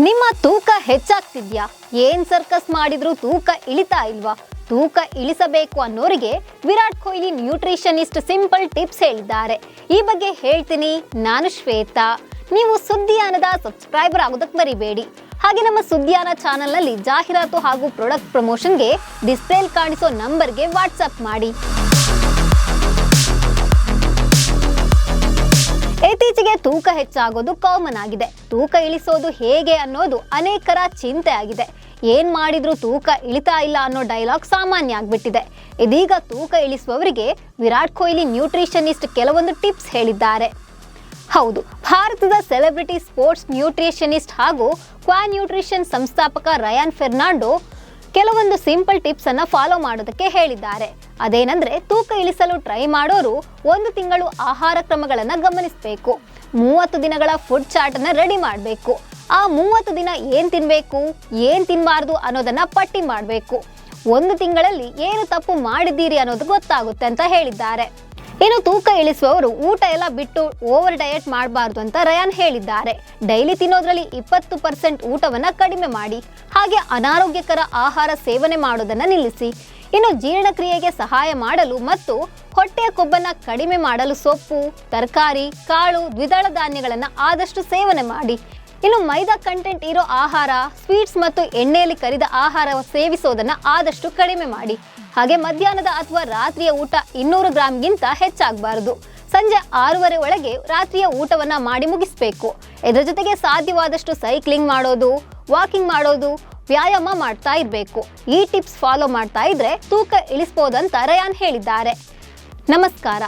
ನಿಮ್ಮ ತೂಕ ಹೆಚ್ಚಾಗ್ತಿದ್ಯಾ? ಏನ್ ಸರ್ಕಸ್ ಮಾಡಿದ್ರು ತೂಕ ಇಳಿತಾ ಇಲ್ವಾ? ತೂಕ ಇಳಿಸಬೇಕು ಅನ್ನೋರಿಗೆ Virat Kohli nutritionist simple tips ಹೇಳಿದ್ದಾರೆ. ಈ ಬಗ್ಗೆ ಹೇಳ್ತೀನಿ. ನಾನು ಶ್ವೇತಾ. ನೀವು ಸುದ್ದಿಯಾನದ ಸಬ್ಸ್ಕ್ರೈಬರ್ ಆಗೋದಕ್ಕೆ ಮರಿಬೇಡಿ. ಹಾಗೆ ನಮ್ಮ ಸುದ್ದಿಯಾನ ಚಾನೆಲ್ನಲ್ಲಿ ಜಾಹೀರಾತು ಹಾಗೂ ಪ್ರಾಡಕ್ಟ್ ಪ್ರಮೋಷನ್ಗೆ ಡಿಸ್ಪ್ಲೇಲ್ ಕಾಣಿಸೋ ನಂಬರ್ಗೆ ವಾಟ್ಸಪ್ ಮಾಡಿ. ಇತ್ತೀಚೆಗೆ ತೂಕ ಹೆಚ್ಚಾಗೋದು ಕಾಮನ್ ಆಗಿದೆ. ತೂಕ ಇಳಿಸೋದು ಹೇಗೆ ಅನ್ನೋದು ಅನೇಕರ ಚಿಂತೆ ಆಗಿದೆ. ಏನ್ ಮಾಡಿದ್ರೂ ತೂಕ ಇಳಿತಾ ಇಲ್ಲ ಅನ್ನೋ ಡೈಲಾಗ್ ಸಾಮಾನ್ಯ ಆಗ್ಬಿಟ್ಟಿದೆ. ಇದೀಗ ತೂಕ ಇಳಿಸುವವರಿಗೆ ವಿರಾಟ್ ಕೊಹ್ಲಿ ನ್ಯೂಟ್ರಿಷನಿಸ್ಟ್ ಕೆಲವೊಂದು ಟಿಪ್ಸ್ ಹೇಳಿದ್ದಾರೆ. ಹೌದು, ಭಾರತದ ಸೆಲೆಬ್ರಿಟಿ ಸ್ಪೋರ್ಟ್ಸ್ ನ್ಯೂಟ್ರಿಷನಿಸ್ಟ್ ಹಾಗೂ ಕ್ವಾ ನ್ಯೂಟ್ರಿಷನ್ ಸಂಸ್ಥಾಪಕ ರಯಾನ್ ಫೆರ್ನಾಂಡೋ ಕೆಲವೊಂದು ಸಿಂಪಲ್ ಟಿಪ್ಸ್ ಅನ್ನ ಫಾಲೋ ಮಾಡೋದಕ್ಕೆ ಹೇಳಿದ್ದಾರೆ. ಅದೇನಂದ್ರೆ, ತೂಕ ಇಳಿಸಲು ಟ್ರೈ ಮಾಡೋರು 1 ತಿಂಗಳು ಆಹಾರ ಕ್ರಮಗಳನ್ನ ಗಮನಿಸಬೇಕು. 30 ದಿನಗಳ ಫುಡ್ ಚಾರ್ಟ್ ಅನ್ನ ರೆಡಿ ಮಾಡಬೇಕು. ಆ 30 ದಿನ ಏನ್ ತಿನ್ಬೇಕು, ಏನ್ ತಿನ್ಬಾರ್ದು ಅನ್ನೋದನ್ನ ಪಟ್ಟಿ ಮಾಡಬೇಕು. 1 ತಿಂಗಳಲ್ಲಿ ಏನು ತಪ್ಪು ಮಾಡಿದ್ದೀರಿ ಅನ್ನೋದು ಗೊತ್ತಾಗುತ್ತೆ ಅಂತ ಹೇಳಿದ್ದಾರೆ. ಇನ್ನು ತೂಕ ಇಳಿಸುವವರು ಊಟ ಎಲ್ಲ ಬಿಟ್ಟು ಓವರ್ ಡಯಟ್ ಮಾಡಬಾರ್ದು ಅಂತ ರಯಾನ್ ಹೇಳಿದ್ದಾರೆ. ಡೈಲಿ ತಿನ್ನೋದ್ರಲ್ಲಿ 20% ಊಟವನ್ನ ಕಡಿಮೆ ಮಾಡಿ. ಹಾಗೆ ಅನಾರೋಗ್ಯಕರ ಆಹಾರ ಸೇವನೆ ಮಾಡೋದನ್ನ ನಿಲ್ಲಿಸಿ. ಇನ್ನು ಜೀರ್ಣಕ್ರಿಯೆಗೆ ಸಹಾಯ ಮಾಡಲು ಮತ್ತು ಹೊಟ್ಟೆಯ ಕೊಬ್ಬನ್ನ ಕಡಿಮೆ ಮಾಡಲು ಸೊಪ್ಪು, ತರಕಾರಿ, ಕಾಳು, ದ್ವಿದಳ ಧಾನ್ಯಗಳನ್ನ ಆದಷ್ಟು ಸೇವನೆ ಮಾಡಿ. ಇನ್ನು ಮೈದಾ ಕಂಟೆಂಟ್ ಇರೋ ಆಹಾರ, ಸ್ವೀಟ್ಸ್ ಮತ್ತು ಎಣ್ಣೆಯಲ್ಲಿ ಕರಿದ ಆಹಾರ ಸೇವಿಸೋದನ್ನ ಆದಷ್ಟು ಕಡಿಮೆ ಮಾಡಿ. ಹಾಗೆ ಮಧ್ಯಾಹ್ನದ ಅಥವಾ ರಾತ್ರಿಯ ಊಟ 200 ಗ್ರಾಂಗಿಂತ ಹೆಚ್ಚಾಗಬಾರದು. ಸಂಜೆ 6:30 ಒಳಗೆ ರಾತ್ರಿಯ ಊಟವನ್ನ ಮಾಡಿ ಮುಗಿಸ್ಬೇಕು. ಇದರ ಜೊತೆಗೆ ಸಾಧ್ಯವಾದಷ್ಟು ಸೈಕ್ಲಿಂಗ್ ಮಾಡೋದು, ವಾಕಿಂಗ್ ಮಾಡೋದು, ವ್ಯಾಯಾಮ ಮಾಡ್ತಾ ಇರಬೇಕು. ಈ ಟಿಪ್ಸ್ ಫಾಲೋ ಮಾಡ್ತಾ ಇದ್ರೆ ತೂಕ ಇಳಿಸಬಹುದಂತ ರಯಾನ್ ಹೇಳಿದ್ದಾರೆ. ನಮಸ್ಕಾರ.